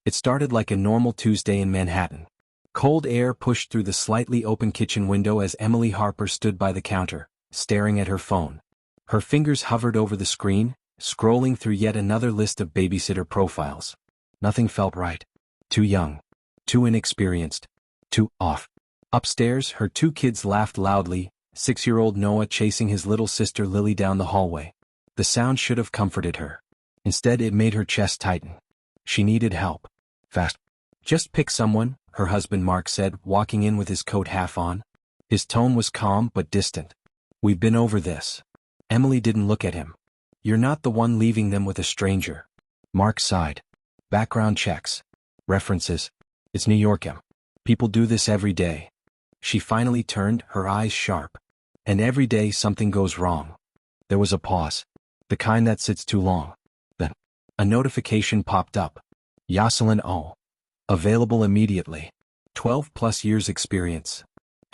It started like a normal Tuesday in Manhattan. Cold air pushed through the slightly open kitchen window as Emily Harper stood by the counter, staring at her phone. Her fingers hovered over the screen, scrolling through yet another list of babysitter profiles. Nothing felt right. Too young. Too inexperienced. Too off. Upstairs, her two kids laughed loudly, 6-year-old Noah chasing his little sister Lily down the hallway. The sound should have comforted her. Instead, it made her chest tighten. She needed help. Fast. Just pick someone, her husband Mark said, walking in with his coat half on. His tone was calm but distant. We've been over this. Emily didn't look at him. You're not the one leaving them with a stranger. Mark sighed. Background checks. References. It's New York. People do this every day. She finally turned, her eyes sharp. And every day something goes wrong. There was a pause. The kind that sits too long. Then, a notification popped up. Jocelyn O. Available immediately. 12+ years experience.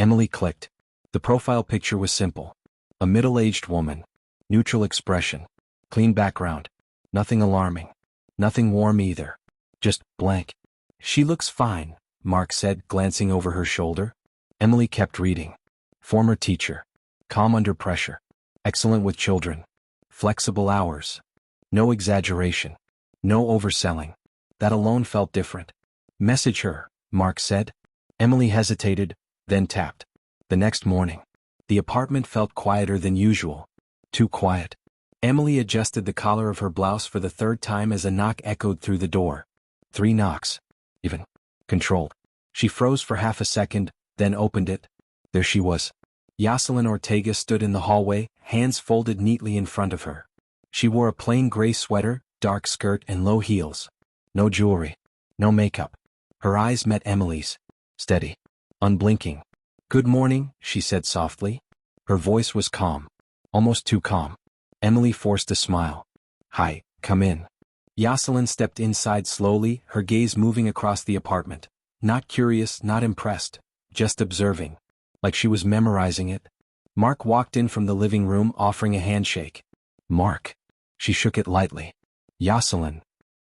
Emily clicked. The profile picture was simple. A middle-aged woman. Neutral expression. Clean background. Nothing alarming. Nothing warm either. Just blank. She looks fine, Mark said, glancing over her shoulder. Emily kept reading. Former teacher. Calm under pressure. Excellent with children. Flexible hours. No exaggeration. No overselling. That alone felt different. Message her, Mark said. Emily hesitated, then tapped. The next morning. The apartment felt quieter than usual. Too quiet. Emily adjusted the collar of her blouse for the third time as a knock echoed through the door. 3 knocks. Even. Controlled. She froze for half a second, then opened it. There she was. Jocelyn Ortega stood in the hallway, hands folded neatly in front of her. She wore a plain gray sweater, dark skirt, and low heels. No jewelry. No makeup. Her eyes met Emily's. Steady. Unblinking. Good morning, she said softly. Her voice was calm. Almost too calm. Emily forced a smile. Hi, come in. Jocelyn stepped inside slowly, her gaze moving across the apartment. Not curious, not impressed. Just observing. Like she was memorizing it. Mark walked in from the living room, offering a handshake. Mark. She shook it lightly. Jocelyn.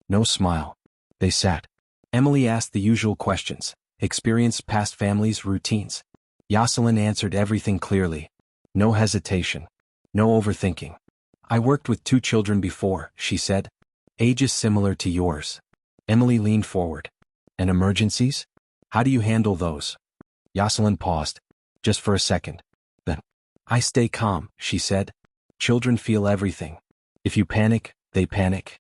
No smile. They sat. Emily asked the usual questions. Experience, past families, routines. Jocelyn answered everything clearly. No hesitation. No overthinking. I worked with 2 children before, she said. Ages similar to yours. Emily leaned forward. And emergencies? How do you handle those? Jocelyn paused. Just for a second. Then. I stay calm, she said. Children feel everything. If you panic, they panic.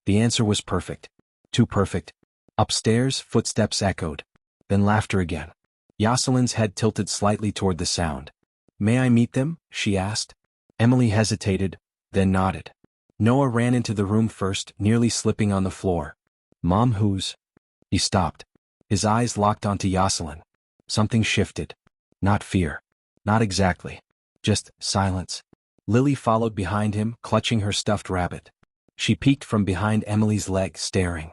The answer was perfect. Too perfect. Upstairs, footsteps echoed. Then laughter again. Jocelyn's head tilted slightly toward the sound. May I meet them? She asked. Emily hesitated, then nodded. Noah ran into the room first, nearly slipping on the floor. Mom, who's? He stopped. His eyes locked onto Jocelyn. Something shifted. Not fear. Not exactly. Just silence. Lily followed behind him, clutching her stuffed rabbit. She peeked from behind Emily's leg, staring.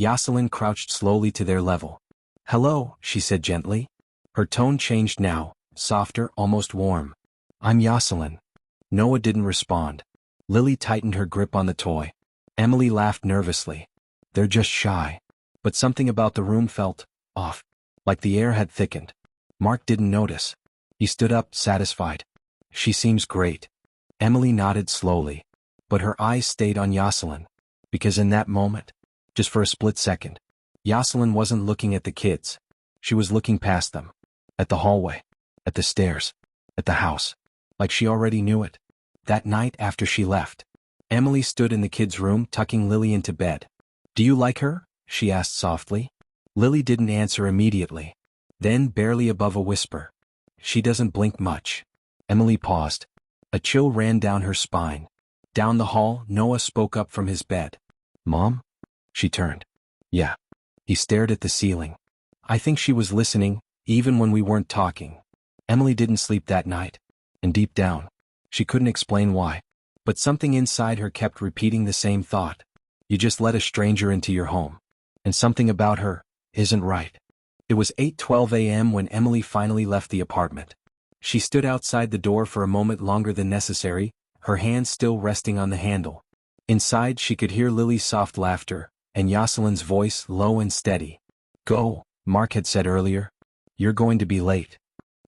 Jocelyn crouched slowly to their level. Hello, she said gently. Her tone changed now, softer, almost warm. I'm Jocelyn. Noah didn't respond. Lily tightened her grip on the toy. Emily laughed nervously. They're just shy. But something about the room felt off, like the air had thickened. Mark didn't notice. He stood up, satisfied. She seems great. Emily nodded slowly. But her eyes stayed on Jocelyn. Because in that moment, just for a split second, Jocelyn wasn't looking at the kids. She was looking past them. At the hallway. At the stairs. At the house. Like she already knew it. That night after she left, Emily stood in the kids' room, tucking Lily into bed. Do you like her? She asked softly. Lily didn't answer immediately. Then, barely above a whisper. She doesn't blink much. Emily paused. A chill ran down her spine. Down the hall, Noah spoke up from his bed. Mom? She turned. Yeah. He stared at the ceiling. I think she was listening, even when we weren't talking. Emily didn't sleep that night. And deep down, she couldn't explain why. But something inside her kept repeating the same thought. You just let a stranger into your home. And something about her isn't right. It was 8:12 a.m. when Emily finally left the apartment. She stood outside the door for a moment longer than necessary, her hands still resting on the handle. Inside she could hear Lily's soft laughter, and Jocelyn's voice low and steady. Go, Mark had said earlier. You're going to be late.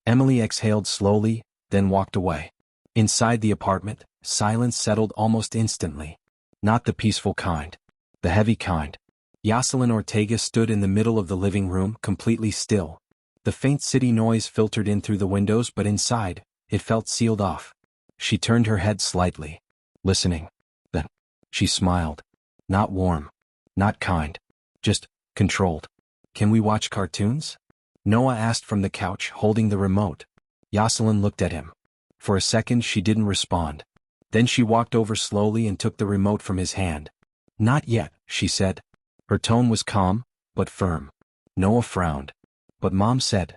Emily exhaled slowly, then walked away. Inside the apartment, silence settled almost instantly. Not the peaceful kind. The heavy kind. Jocelyn Ortega stood in the middle of the living room, completely still. The faint city noise filtered in through the windows, but inside, it felt sealed off. She turned her head slightly, listening. Then, she smiled. Not warm. Not kind. Just controlled. Can we watch cartoons? Noah asked from the couch, holding the remote. Jocelyn looked at him. For a second she didn't respond. Then she walked over slowly and took the remote from his hand. Not yet, she said. Her tone was calm, but firm. Noah frowned. But Mom said.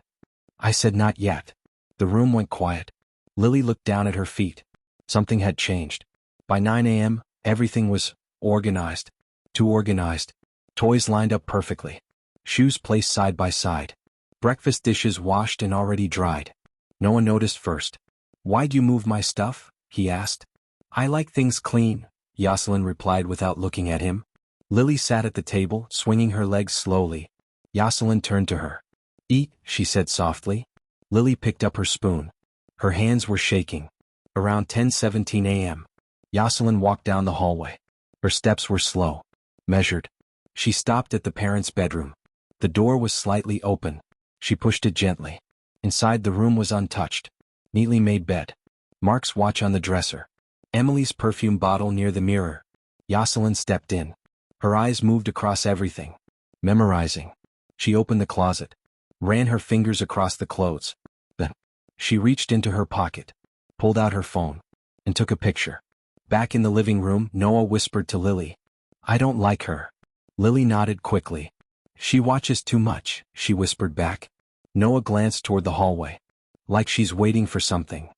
I said not yet. The room went quiet. Lily looked down at her feet. Something had changed. By 9 a.m., everything was organized. Too organized. Toys lined up perfectly. Shoes placed side by side. Breakfast dishes washed and already dried. Noah noticed first. Why'd you move my stuff? He asked. I like things clean, Jocelyn replied without looking at him. Lily sat at the table, swinging her legs slowly. Jocelyn turned to her. Eat, she said softly. Lily picked up her spoon. Her hands were shaking. Around 10:17 a.m., Jocelyn walked down the hallway. Her steps were slow, measured. She stopped at the parents' bedroom. The door was slightly open. She pushed it gently. Inside, the room was untouched. Neatly made bed. Mark's watch on the dresser. Emily's perfume bottle near the mirror. Jocelyn stepped in. Her eyes moved across everything. Memorizing. She opened the closet. Ran her fingers across the clothes. Then, she reached into her pocket. Pulled out her phone. And took a picture. Back in the living room, Noah whispered to Lily. I don't like her. Lily nodded quickly. She watches too much, she whispered back. Noah glanced toward the hallway. Like she's waiting for something.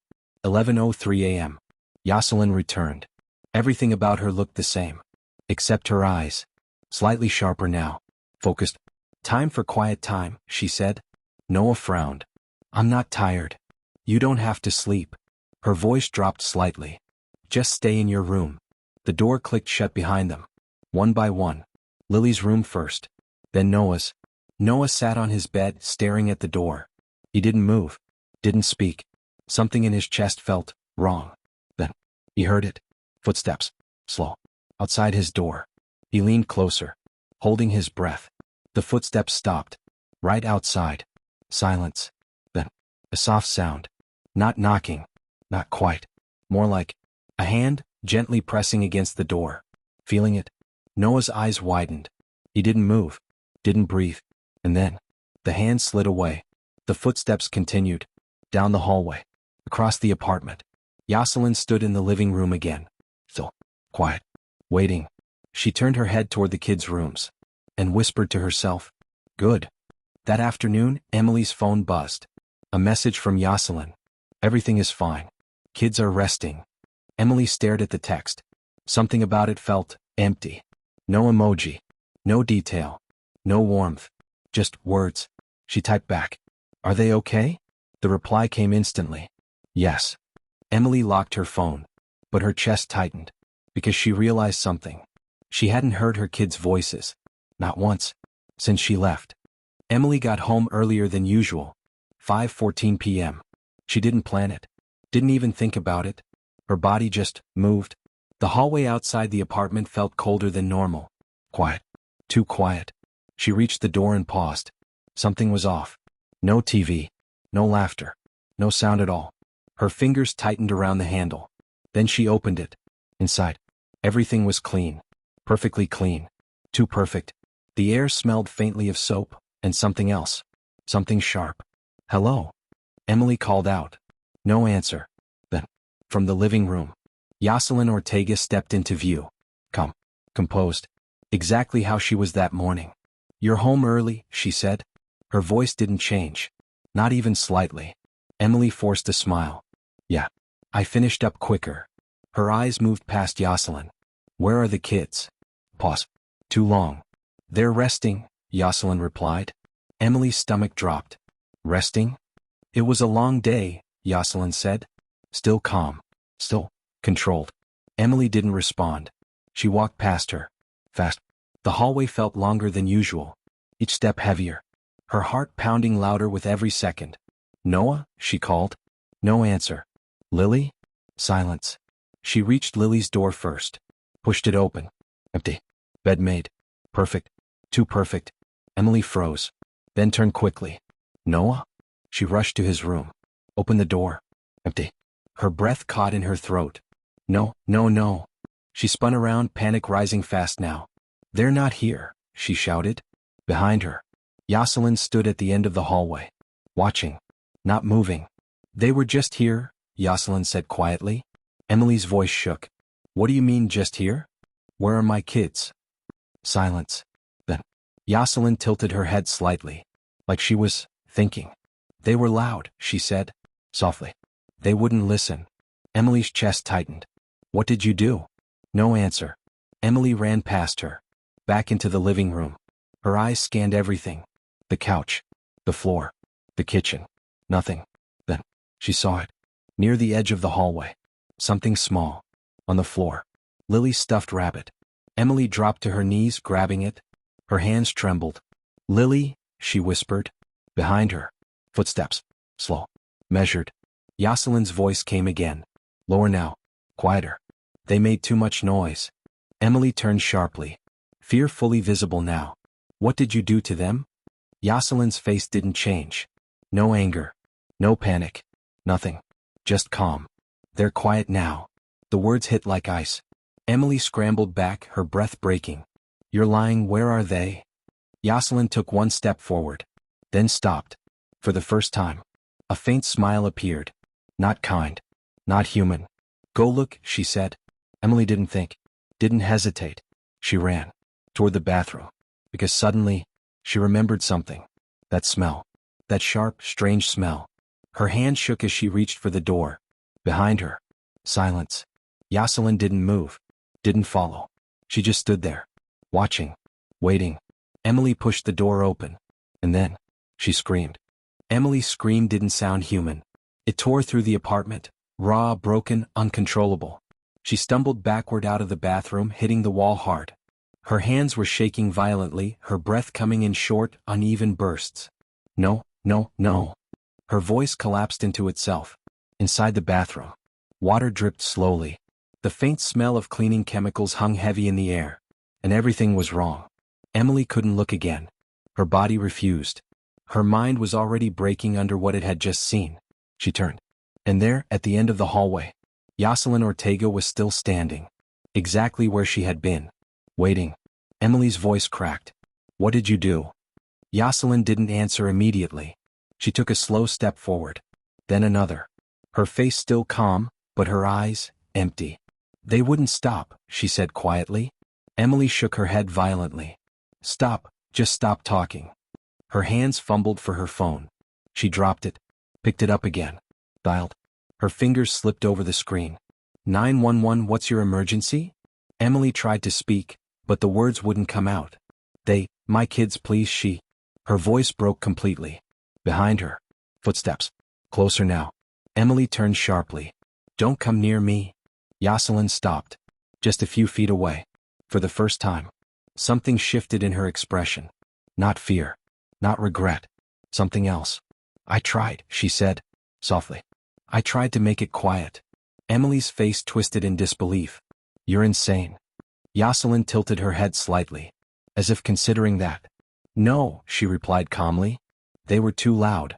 11:03 a.m. Jocelyn returned. Everything about her looked the same. Except her eyes. Slightly sharper now. Focused. Time for quiet time, she said. Noah frowned. I'm not tired. You don't have to sleep. Her voice dropped slightly. Just stay in your room. The door clicked shut behind them. One by one. Lily's room first. Then Noah's. Noah sat on his bed, staring at the door. He didn't move. Didn't speak. Something in his chest felt wrong. Then, he heard it. Footsteps. Slow. Outside his door. He leaned closer. Holding his breath. The footsteps stopped. Right outside. Silence. Then, a soft sound. Not knocking. Not quite. More like a hand gently pressing against the door. Feeling it? Noah's eyes widened. He didn't move. Didn't breathe. And then, the hand slid away. The footsteps continued. Down the hallway. Across the apartment. Jocelyn stood in the living room again. Still. Quiet. Waiting. She turned her head toward the kids' rooms. And whispered to herself. Good. That afternoon, Emily's phone buzzed. A message from Jocelyn. Everything is fine. Kids are resting. Emily stared at the text. Something about it felt empty. No emoji. No detail. No warmth. Just words. She typed back. Are they okay? The reply came instantly. Yes. Emily locked her phone. But her chest tightened. Because she realized something. She hadn't heard her kids' voices. Not once. Since she left. Emily got home earlier than usual. 5:14 p.m. She didn't plan it. Didn't even think about it. Her body just moved. The hallway outside the apartment felt colder than normal. Quiet. Too quiet. She reached the door and paused. Something was off. No TV. No laughter. No sound at all. Her fingers tightened around the handle. Then she opened it. Inside. Everything was clean. Perfectly clean. Too perfect. The air smelled faintly of soap, and something else. Something sharp. Hello? Emily called out. No answer. Then, from the living room, Jocelyn Ortega stepped into view. Calm. Composed. Exactly how she was that morning. You're home early, she said. Her voice didn't change. Not even slightly. Emily forced a smile. Yeah. I finished up quicker. Her eyes moved past Jocelyn. Where are the kids? Pause. Too long. They're resting, Jocelyn replied. Emily's stomach dropped. Resting? It was a long day, Jocelyn said. Still calm. Still controlled. Emily didn't respond. She walked past her. Fast. The hallway felt longer than usual, each step heavier, her heart pounding louder with every second. "Noah?" she called. No answer. "Lily?" Silence. She reached Lily's door first, pushed it open. Empty. Bed made. Perfect. Too perfect. Emily froze, then turned quickly. "Noah?" She rushed to his room. Opened the door. Empty. Her breath caught in her throat. "No, no, no." She spun around, panic rising fast now. "They're not here," she shouted. Behind her, Jocelyn stood at the end of the hallway, watching, not moving. "They were just here," Jocelyn said quietly. Emily's voice shook. "What do you mean just here? Where are my kids?" Silence. Then, Jocelyn tilted her head slightly, like she was thinking. "They were loud," she said, softly. "They wouldn't listen." Emily's chest tightened. "What did you do?" No answer. Emily ran past her, back into the living room. Her eyes scanned everything. The couch, the floor, the kitchen. Nothing. Then, she saw it. Near the edge of the hallway. Something small. On the floor. Lily's stuffed rabbit. Emily dropped to her knees, grabbing it. Her hands trembled. "Lily," she whispered. Behind her. Footsteps. Slow. Measured. Jocelyn's voice came again. Lower now. Quieter. "They made too much noise." Emily turned sharply. Fear fully visible now. "What did you do to them?" Jocelyn's face didn't change. No anger. No panic. Nothing. Just calm. "They're quiet now." The words hit like ice. Emily scrambled back, her breath breaking. "You're lying. Where are they?" Jocelyn took one step forward, then stopped. For the first time, a faint smile appeared. Not kind. Not human. "Go look," she said. Emily didn't think. Didn't hesitate. She ran. Toward the bathroom. Because suddenly, she remembered something. That smell. That sharp, strange smell. Her hand shook as she reached for the door. Behind her. Silence. Jocelyn didn't move. Didn't follow. She just stood there. Watching. Waiting. Emily pushed the door open. And then, she screamed. Emily's scream didn't sound human. It tore through the apartment. Raw, broken, uncontrollable. She stumbled backward out of the bathroom, hitting the wall hard. Her hands were shaking violently, her breath coming in short, uneven bursts. "No, no, no." Her voice collapsed into itself. Inside the bathroom, water dripped slowly. The faint smell of cleaning chemicals hung heavy in the air. And everything was wrong. Emily couldn't look again. Her body refused. Her mind was already breaking under what it had just seen. She turned. And there, at the end of the hallway, Jocelyn Ortega was still standing. Exactly where she had been. Waiting. Emily's voice cracked. "What did you do?" Jocelyn didn't answer immediately. She took a slow step forward. Then another. Her face still calm, but her eyes, empty. "They wouldn't stop," she said quietly. Emily shook her head violently. "Stop, just stop talking." Her hands fumbled for her phone. She dropped it, picked it up again, dialed. Her fingers slipped over the screen. 911, what's your emergency?" Emily tried to speak, but the words wouldn't come out. My kids please," Her voice broke completely. Behind her. Footsteps. Closer now. Emily turned sharply. "Don't come near me." Jocelyn stopped. Just a few feet away. For the first time, something shifted in her expression. Not fear. Not regret. Something else. "I tried," she said, softly. "I tried to make it quiet." Emily's face twisted in disbelief. "You're insane." Jocelyn tilted her head slightly, as if considering that. "No," she replied calmly. "They were too loud."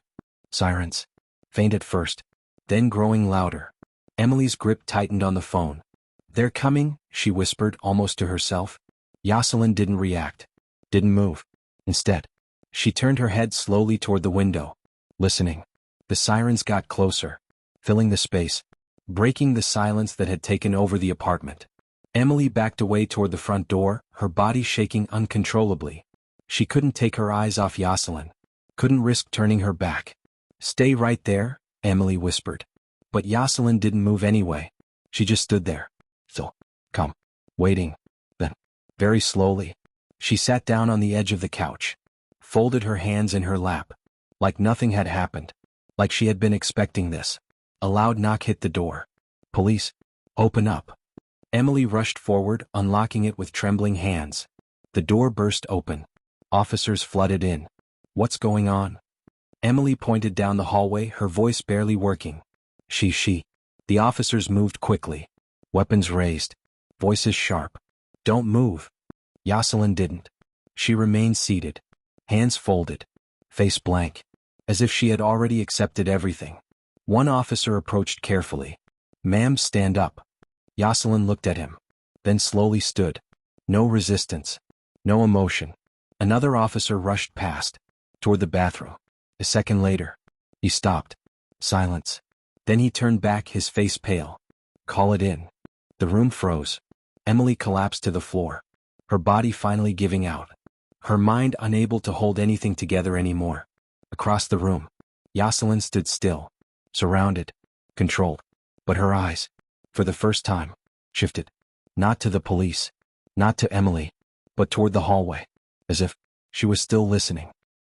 Sirens. Faint at first, then growing louder. Emily's grip tightened on the phone. "They're coming," she whispered almost to herself. Jocelyn didn't react. Didn't move. Instead, she turned her head slowly toward the window, listening. The sirens got closer, filling the space, breaking the silence that had taken over the apartment. Emily backed away toward the front door, her body shaking uncontrollably. She couldn't take her eyes off Jocelyn. Couldn't risk turning her back. "Stay right there," Emily whispered. But Jocelyn didn't move anyway. She just stood there. So, calm, waiting. Then, very slowly, she sat down on the edge of the couch, folded her hands in her lap, like nothing had happened, like she had been expecting this. A loud knock hit the door. "Police, open up." Emily rushed forward, unlocking it with trembling hands. The door burst open. Officers flooded in. "What's going on?" Emily pointed down the hallway, her voice barely working. She. The officers moved quickly. Weapons raised. Voices sharp. "Don't move." Jocelyn didn't. She remained seated. Hands folded. Face blank. As if she had already accepted everything. One officer approached carefully. "Ma'am, stand up." Jocelyn looked at him. Then slowly stood. No resistance. No emotion. Another officer rushed past. Toward the bathroom. A second later. He stopped. Silence. Then he turned back, his face pale. "Call it in." The room froze. Emily collapsed to the floor. Her body finally giving out. Her mind unable to hold anything together anymore. Across the room. Jocelyn stood still. Surrounded. Controlled. But her eyes, for the first time, shifted. Not to the police. Not to Emily. But toward the hallway. As if she was still listening.